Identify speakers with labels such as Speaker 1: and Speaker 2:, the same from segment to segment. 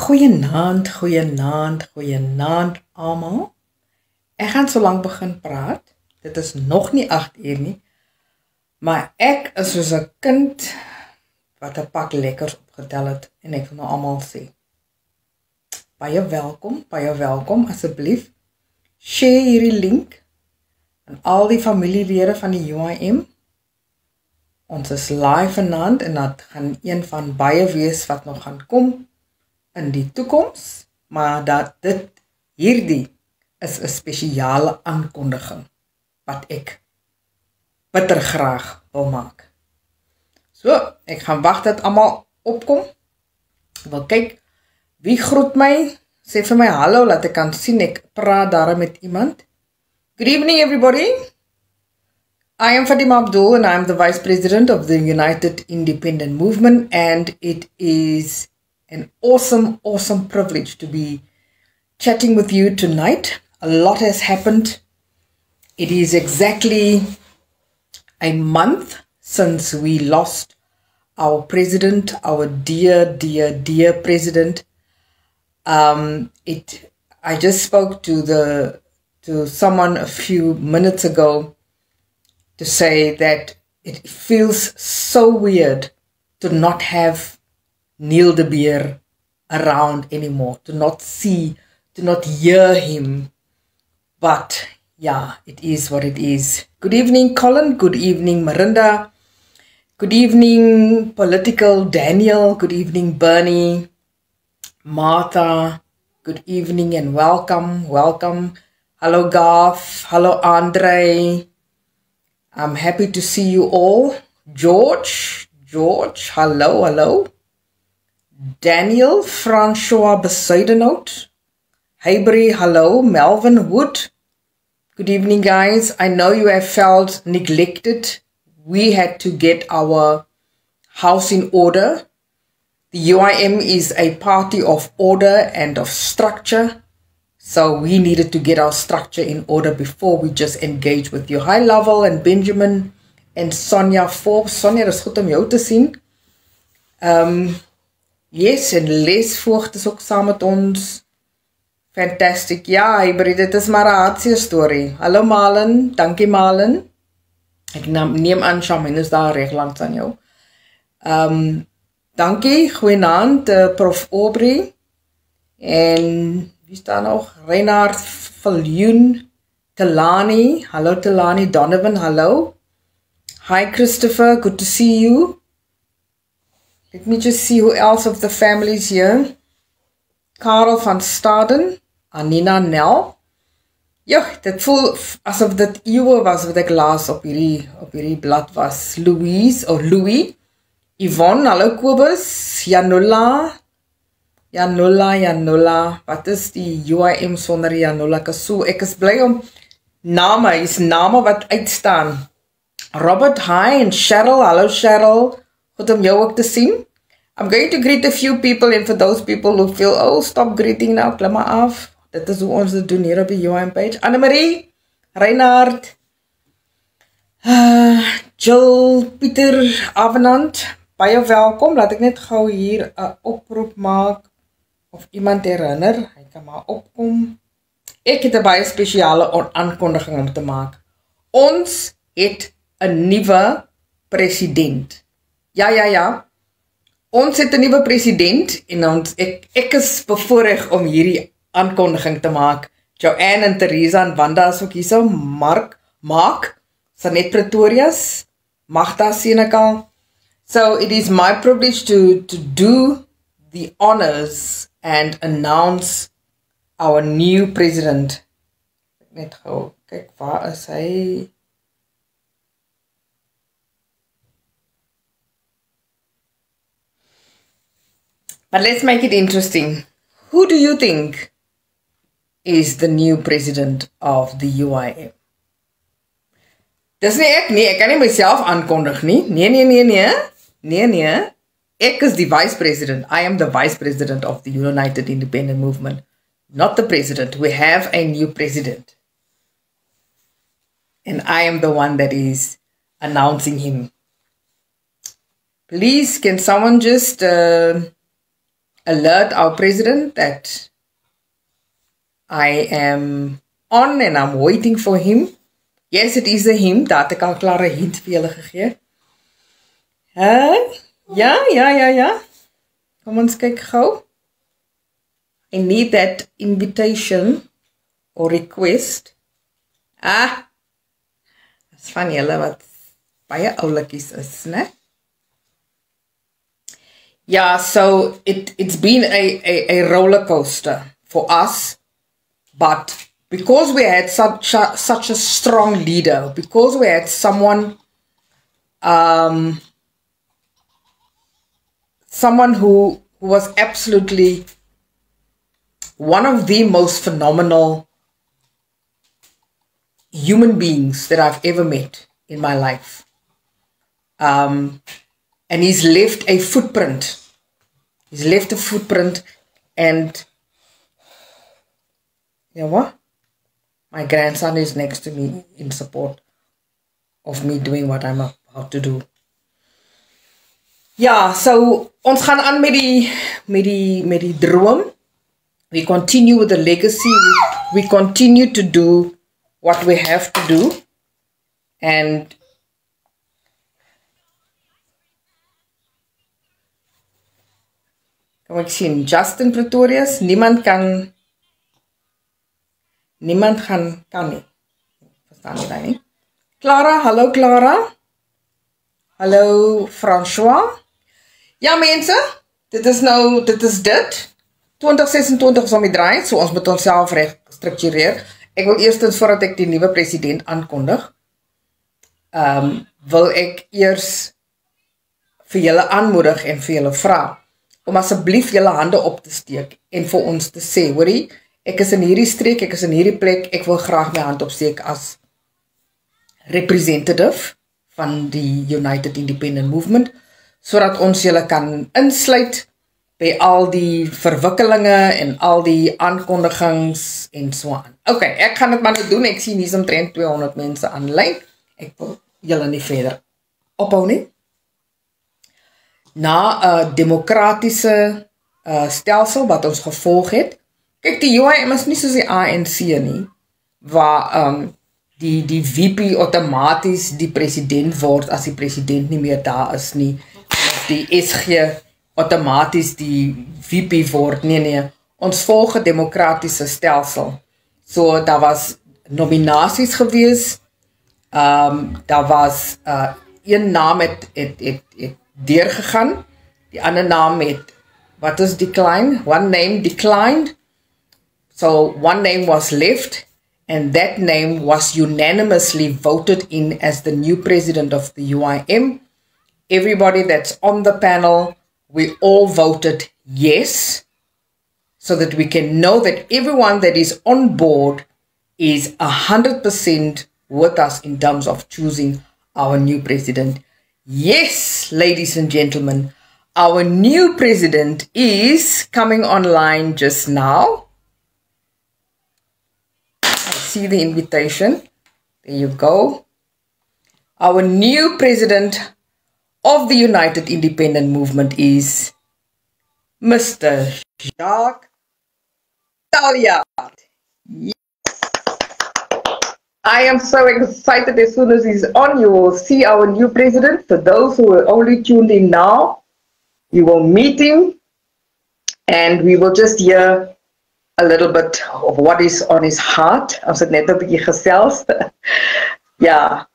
Speaker 1: Goeienaand, goeienaand, goeienaand almal. Ek gaan so lank begin praat. Dit is nog nie 8 uur nie. Maar ek is soos 'n kind wat 'n pak lekkers opgetel het en ek wil nou almal sê. Baie welkom asseblief. Share hierdie link aan al die familielede van die UIM. Ons is live vanaand en dat gaan een van baie wees wat nog gaan kom in die toekoms, maar dat hierdie is 'n spesiale aankondiging wat ek bitter graag wil maak. So, ek gaan wag dat almal opkom. Ek wil kyk wie groet my. Sê vir my hallo, laat ek kan sien ek praat daar met iemand. Good evening everybody. I am Fatima Abdul and I am the Vice President of the United Independent Movement, and it is an awesome privilege to be chatting with you tonight. A lot has happened. It is exactly a month since we lost our president, our dear president. I just spoke to someone a few minutes ago to say that it feels so weird to not have Neil de Beer around anymore, to not hear him. But yeah, it is what it is. Good evening, Colin. Good evening, Marinda. Good evening, Political Daniel. Good evening, Bernie. Martha. Good evening and welcome. Hello, Garth. Hello, Andre. I'm happy to see you all. George, hello. Daniel, Francois Besuidenhout. Heybury, hello. Melvin Wood. Good evening, guys. I know you have felt neglected. We had to get our house in order. The UIM is a party of order and of structure. So we needed to get our structure in order before we just engage with you. Hi, Lovell and Benjamin and Sonia Forbes. Sonia, is goed om jou te sien. Yes, en Les Voogd is ook saam met ons. Fantastic. Ja, Hybrid, dit is maar 'n hartseer storie. Hallo Malen, dankie Malen. Ek neem aan Shamin is daar reg langs aan jou. Dankie, goeienaand Prof Aubrey. En wie staan nog? Reinhard Viljoen, Telani. Hallo Telani, Donovan, hallo. Hi Christopher, good to see you. Let me just see who else of the families here. Karel van Staden, Anina Nel. Ja, dit voel asof dit eeuwe was wat ek laas op hierdie blad was. Louis, Yvonne, hallo Kobus, Janola, wat is die UIM sonder Janola Kasu? Ek is bly om name wat uitstaan. Robert, hi, en Cheryl, hallo Cheryl, goed om jou ook te sien. I'm going to greet a few people, and for those people who feel, oh, stop greeting now, klim maar af. Dit is hoe ons dit doen hier op die UIM page. Annemarie, Reinhard, Jill, Pieter, Avenant, baie welkom. Laat ek net gou hier 'n oproep maak of iemand herinner. Hy kan maar opkom. Ek het 'n baie spesiale aankondiging om te maak. Ons het 'n nuwe president. Ja. Ons het 'n nuwe president en ek is bevoorreg om hierdie aankondiging te maak. Joanne en Teresa en Wanda is ook hierso. Mark, Sanet Pretorius, Magda Senekal. So it is my privilege to do the honors and announce our new president. Net gou kyk waar is hy? But let's make it interesting. Who do you think is the new president of the UIM? Dis nie ek nie, ek kan nie myself aankondig nie. Nee. Ek is die vice president. I am the vice president of the United Independent Movement. Not the president. We have a new president. And I am the one that is announcing him. Please, can someone just alert our president that I am on and I'm waiting for him. Yes, it is a him. Daar het ek al klare hint vir julle gegee. Ja. Kom ons kyk gou. I need that invitation or request. Dis van julle wat baie oulikies is, né? Yeah, so it's been a roller coaster for us, but because we had such a strong leader, because we had someone who was absolutely one of the most phenomenal human beings that I've ever met in my life. And he's left a footprint. He's left a footprint, and you know what? My grandson is next to me in support of me doing what I'm about to do. Ja, so ons gaan aan met die droom. We continue with the legacy. We continue to do what we have to do. And kom ek sien Justin Pretorius, niemand gaan nie. Verstaan jy daai nie? Clara, hallo Clara. Hallo François. Ja mense, dit is 2026 is om die draai, so ons moet onsself reg struktureer. Ek wil eerstens, voordat ek die nuwe president aankondig, wil ek eers vir julle aanmoedig en vir julle vra, om asseblief julle hande op te steek en vir ons te sê, hoorie, ek is in hierdie streek, ek is in hierdie plek, ek wil graag my hand opsteek as representative van die United Independent Movement, sodat ons julle kan insluit by al die verwikkelinge en al die aankondigings en so aan. Ok, ek gaan dit maar nou doen, ek sien hier is omtrent 200 mense aanlyn, ek wil julle nie verder ophou nie. Na 'n demokratiese stelsel wat ons gevolg het, kyk die UIM is nie soos die ANC nie, waar die VP outomaties die president word as die president nie meer daar is nie, of die SG outomaties die VP word, nee, ons volg 'n demokratiese stelsel. So, daar was nominasies gewees, daar was een naam het deurgegaan, die ander naam het, wat is decline? One name declined, so one name was left, and that name was unanimously voted in as the new president of the UIM. Everybody that's on the panel, we all voted yes, so that we can know that everyone that is on board is 100% with us in terms of choosing our new president. Yes, ladies and gentlemen, our new president is coming online just now. I see the invitation. There you go. Our new president of the United Independent Movement is Mr. Jacques Taljaard. Yes. I am so excited. As soon as he's on, you will see our new president. For those who are only tuned in now, you will meet him and we will just hear a little bit of what is on his heart. Ons het net 'n bietjie gesels. Yeah.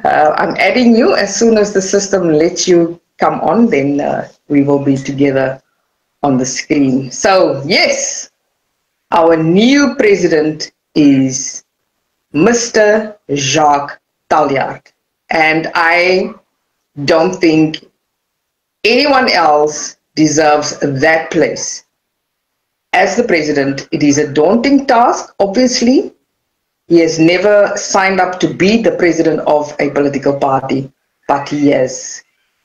Speaker 1: I'm adding you. As soon as the system lets you come on, then we will be together on the screen. So, yes, our new president is Mr. Jacques Taljaard. And I don't think anyone else deserves that place. As the president, it is a daunting task, obviously. He has never signed up to be the president of a political party, but he has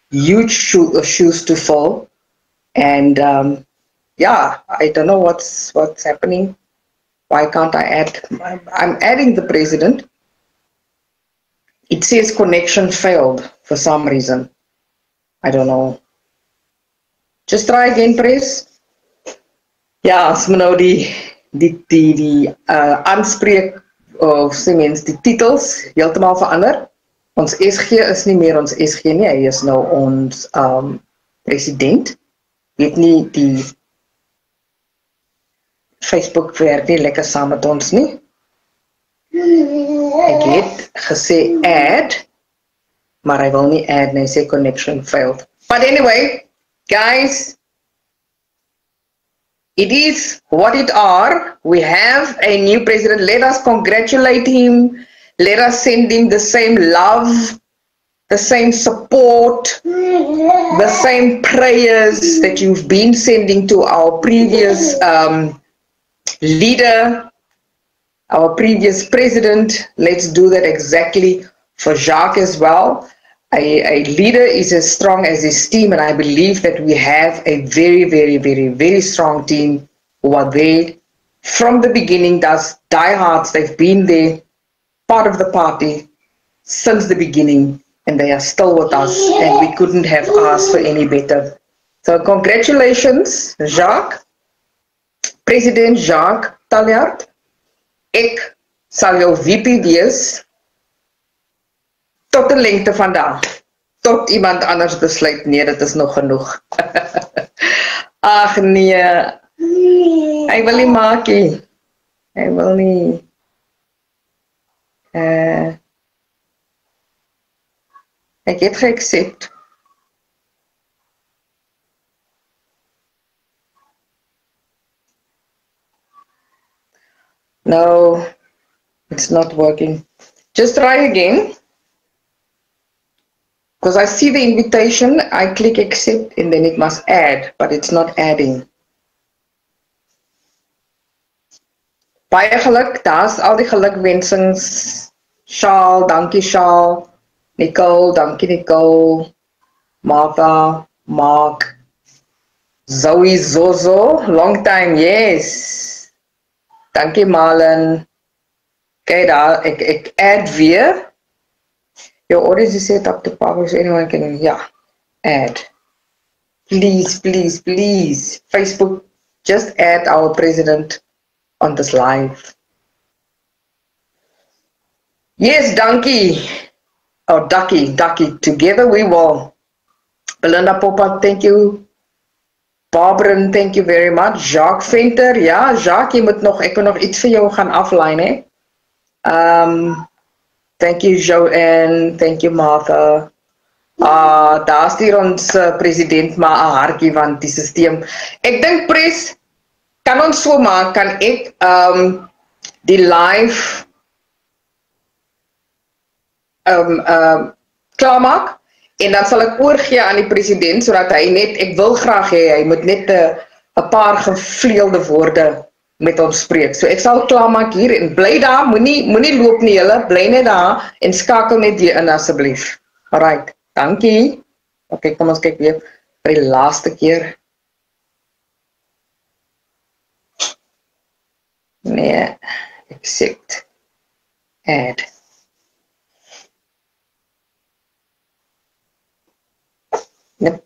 Speaker 1: huge shoes to fill. And yeah, I don't know what's happening. Why can't I add? I'm adding the president. It says connection failed for some reason. I don't know.
Speaker 2: Just try again, Pres. Ja, as we nou die aanspreek of sê mens die titels heeltemal verander. Ons SG is nie meer ons SG nie, hy is nou ons president. Weet nie die Facebook werk nie lekker saam met ons nie. Ek het gesê add, maar hy wil nie add nie, hy sê connection failed. But anyway, guys, it is what it are. We have a new president. Let us congratulate him. Let us send him the same love, the same support, the same prayers that you've been sending to our previous leader, our previous president. Let's do that exactly for Jacques as well. A leader is as strong as his team, and I believe that we have a very, very, very, very strong team who are there from the beginning. That's diehards. They've been there, part of the party since the beginning, and they are still with us, and we couldn't have asked for any better. So congratulations, Jacques, President Jacques Taljaard. Ek sal jou VP wees tot 'n lengte van daag, tot iemand anders besluit, nee, dit is nog genoeg. Ag nee, hy wil nie maak nie, hy wil nie, ek het geaccept. No, it's not working. Just try again. Because I see the invitation, I click accept and then it must add, but it's not adding. Baie geluk, daar's al die gelukwensings. Shaal, dankie Shaal. Nicole, dankie Nicole. Martha, Mark. Zoe Zozo, long time, yes. Dankie Marlon. Kijk daar, ek add weer. Your audience is set up to power so anyone can, yeah, add. Please, please, please. Facebook, just add our president on this live. Yes, Dankie. Oh, Ducky. Together we will. Belinda Poppa, thank you. Barbara, thank you very much. Jacques Venter, ja, Jacques, ek moet nog iets vir jou gaan aflyn, hè. Thank you, Joanne. Thank you, Martha. Daar stuur ons president maar 'n hartjie want die stelsel. Ek dink Pres, kan ons so maak, kan ek die live klaarmaak en dan sal ek oorgee aan die president sodat hy net, ek wil graag hê hy moet net 'n paar gevleelde woorde met ons spreek. So ek sal klaarmaak hier en bly daar, moenie loop nie julle, bly net daar en skakel net weer in asseblief. Alright, dankie. Okay, kom ons kyk weer vir die laaste keer. Nee, accept, add. Yep.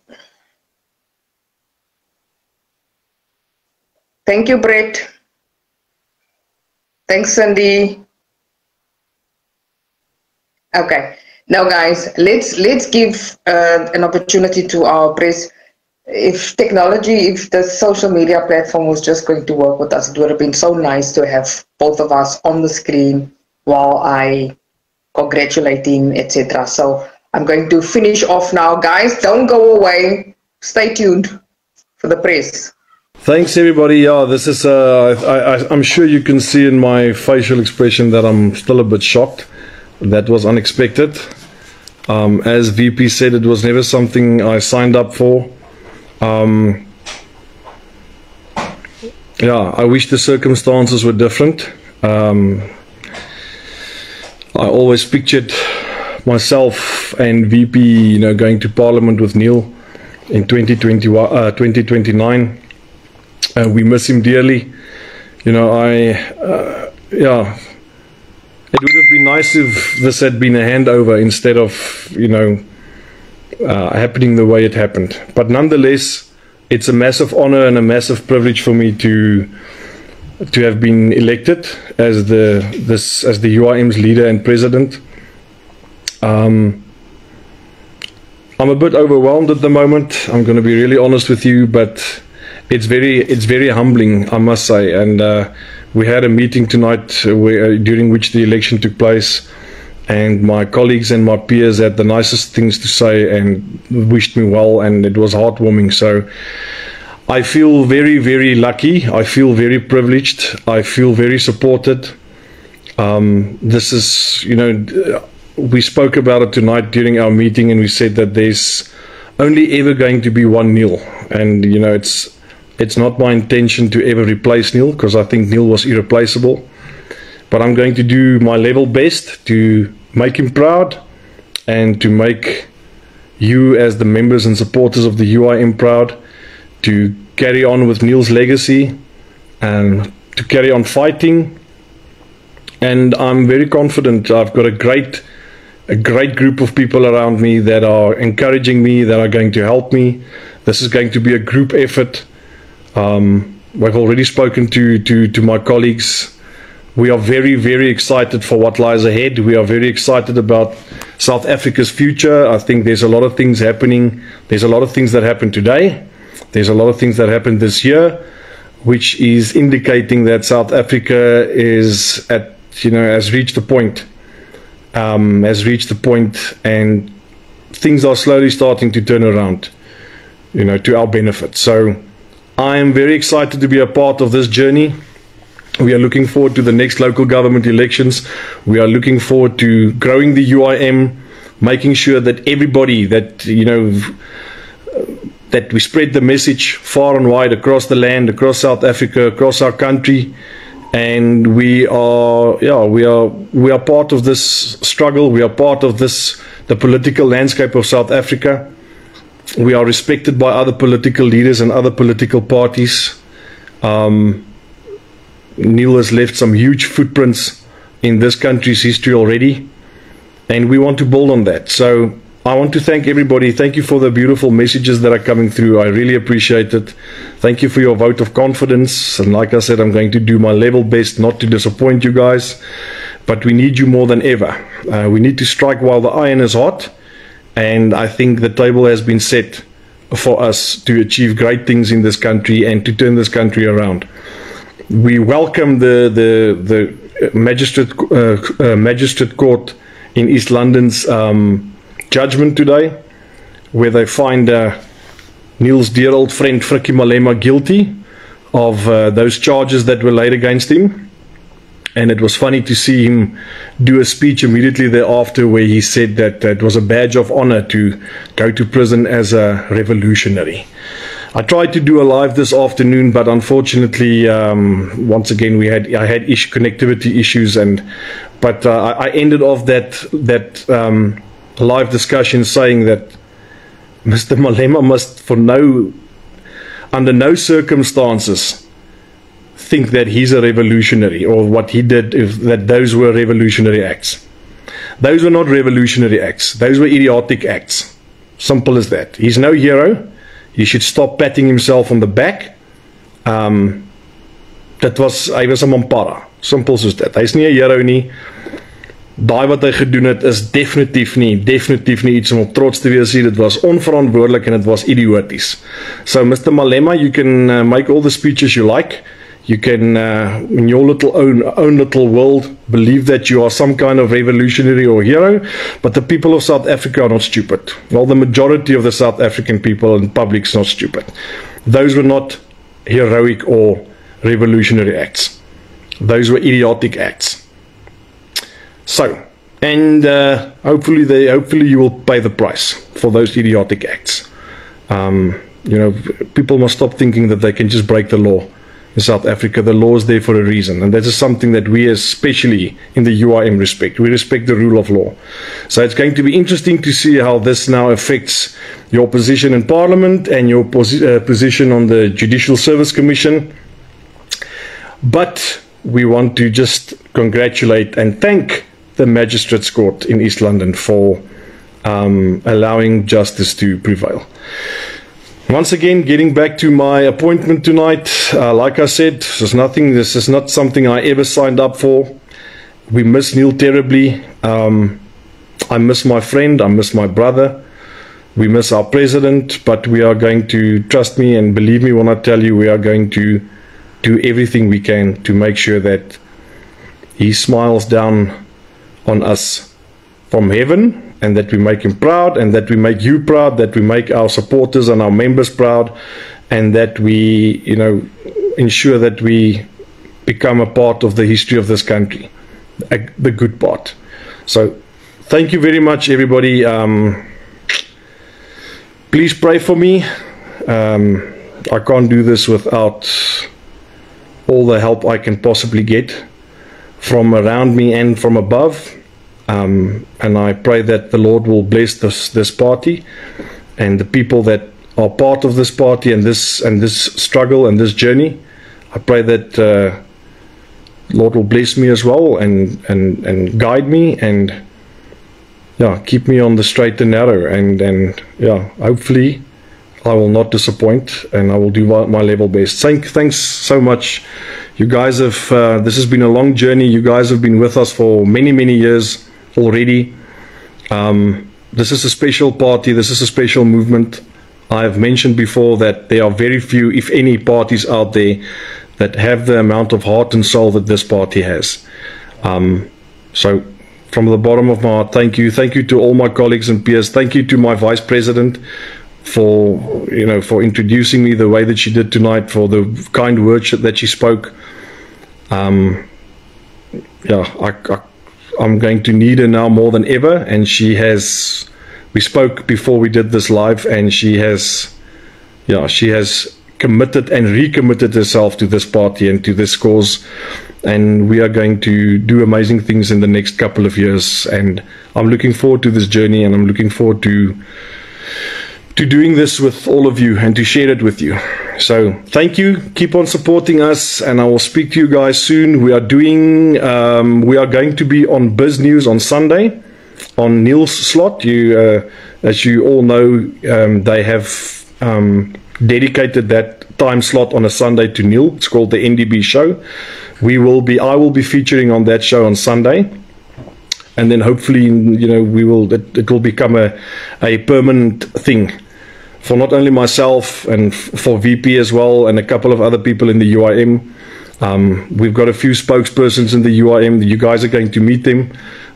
Speaker 2: Thank you, Brett. Thanks, Cindy. Okay, now guys, let's give an opportunity to our press. If the social media platform was just going to work with us, it would have been so nice to have both of us on the screen while I congratulate him, etc. So I'm going to finish off now. Guys, don't go away. Stay tuned for the press.
Speaker 3: Thanks, everybody. Yeah, this is, I'm sure you can see in my facial expression that I'm still a bit shocked. That was unexpected. As VP said, it was never something I signed up for. Yeah, I wish the circumstances were different. I always pictured myself and VP, going to Parliament with Neil in 2029. We miss him dearly. Yeah, it would have been nice if this had been a handover instead of, happening the way it happened. But nonetheless, it's a massive honor and a massive privilege for me to have been elected as the UIM's leader and president. I'm a bit overwhelmed at the moment. I'm going to be really honest with you, but it's very humbling, I must say. And we had a meeting tonight during which the election took place, and my colleagues and my peers had the nicest things to say and wished me well, and it was heartwarming. So I feel very, very lucky. I feel very privileged. I feel very supported. This is, you know, we spoke about it tonight during our meeting, and we said that there's only ever going to be one Neil. And, you know, it's not my intention to ever replace Neil, because I think Neil was irreplaceable. But I'm going to do my level best to make him proud and to make you as the members and supporters of the UIM proud, to carry on with Neil's legacy and to carry on fighting. And I'm very confident. I've got a great group of people around me that are encouraging me, that are going to help me. This is going to be a group effort. We've already spoken to my colleagues. We are very, very excited for what lies ahead. We are very excited about South Africa's future. I think there's a lot of things happening. There's a lot of things that happened today. There's a lot of things that happened this year, which is indicating that South Africa is has reached the point. And things are slowly starting to turn around, you know, to our benefit. So I am very excited to be a part of this journey. We are looking forward to the next local government elections. We are looking forward to growing the UIM, making sure that everybody that, you know, that we spread the message far and wide across the land, across South Africa, across our country. And we are part of this struggle. We are part of the political landscape of South Africa. We are respected by other political leaders and other political parties. Neil has left some huge footprints in this country's history already, and we want to build on that. So I want to thank everybody. Thank you for the beautiful messages that are coming through. I really appreciate it. Thank you for your vote of confidence. And like I said, I'm going to do my level best not to disappoint you guys, but we need you more than ever. We need to strike while the iron is hot, and I think the table has been set for us to achieve great things in this country and to turn this country around. We welcome the magistrate court in East London's judgment today, where they find Neil's dear old friend Frikkie Malema guilty of those charges that were laid against him. And it was funny to see him do a speech immediately thereafter where he said that it was a badge of honor to go to prison as a revolutionary. I tried to do a live this afternoon, but unfortunately, once again, I had connectivity issues, but I ended off that live discussion saying that Mr. Malema must, under no circumstances, think that he's a revolutionary, or what he did, that those were revolutionary acts. Those were not revolutionary acts. Those were idiotic acts. Simple as that. He's no hero. He should stop patting himself on the back. Hy was 'n mampara. Simpel soos dit. Hy's nie 'n hero nie. Daai wat hy gedoen het is definitief nie iets om op trots te wees nie. Dit was onverantwoordelik en dit was idioties. So Mr. Malema, you can make all the speeches you like. You can, in your own little world, believe that you are some kind of revolutionary or hero, but the people of South Africa are not stupid. Well, the majority of the South African people and public is not stupid. Those were not heroic or revolutionary acts. Those were idiotic acts. So, and hopefully you will pay the price for those idiotic acts. You know, people must stop thinking that they can just break the law. In South Africa, the law is there for a reason, and that is something that we, especially in the UIM, respect. We respect the rule of law. So it's going to be interesting to see how this now affects your position in Parliament and your position on the Judicial Service Commission. But we want to just congratulate and thank the Magistrates Court in East London for allowing justice to prevail. Once again, getting back to my appointment tonight, like I said, this is not something I ever signed up for. We miss Neil terribly. I miss my friend, I miss my brother, we miss our president, but we are going to, trust me and believe me when I tell you, we are going to do everything we can to make sure that he smiles down on us from heaven, and that we make him proud, and that we make you proud, that we make our supporters and our members proud, and that we, you know, ensure that we become a part of the history of this country, the good part. So thank you very much, everybody. Please pray for me. I can't do this without all the help I can possibly get from around me and from above. And I pray that the Lord will bless this party and the people that are part of this party and this struggle and this journey. I pray that the Lord will bless me as well and guide me and, yeah, keep me on the straight and narrow, and yeah, hopefully I will not disappoint, and I will do my level best. Thanks so much. You guys have, this has been a long journey. You guys have been with us for many years already. This is a special party. This is a special movement. I have mentioned before that there are very few, if any, parties out there that have the amount of heart and soul that this party has. So from the bottom of my heart, thank you. Thank you to all my colleagues and peers. Thank you to my vice president for, you know, for introducing me the way that she did tonight, for the kind words that she spoke. Yeah, I'm going to need her now more than ever, and she has, we spoke before we did this live, and she has, yeah, she has committed and recommitted herself to this party and to this cause. And we are going to do amazing things in the next couple of years, and I'm looking forward to this journey, and I'm looking forward to doing this with all of you and to share it with you. So thank you, keep on supporting us, and I will speak to you guys soon. We are doing we are going to be on Biz News on Sunday on Neil's slot. As you all know, they have dedicated that time slot on a Sunday to Neil. It's called the NDB show. I will be featuring on that show on Sunday, and then hopefully, you know, it will become a permanent thing for not only myself and for VP as well, and a couple of other people in the UIM. We've got a few spokespersons in the UIM. You guys are going to meet them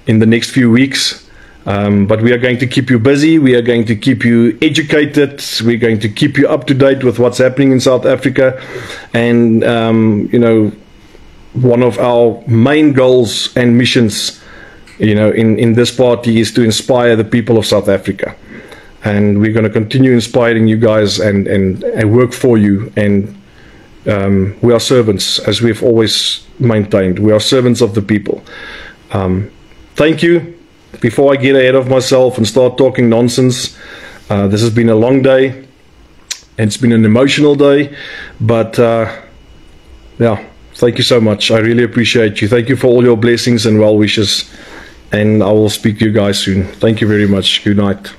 Speaker 3: in the next few weeks. But we are going to keep you busy. We are going to keep you educated. We're going to keep you up to date with what's happening in South Africa. And, you know, one of our main goals and missions, you know, in this party is to inspire the people of South Africa. And we're going to continue inspiring you guys and work for you. And we are servants, as we've always maintained. We are servants of the people. Thank you. Before I get ahead of myself and start talking nonsense, this has been a long day, and it's been an emotional day, but yeah, thank you so much. I really appreciate you. Thank you for all your blessings and well wishes, and I will speak to you guys soon. Thank you very much. Good night.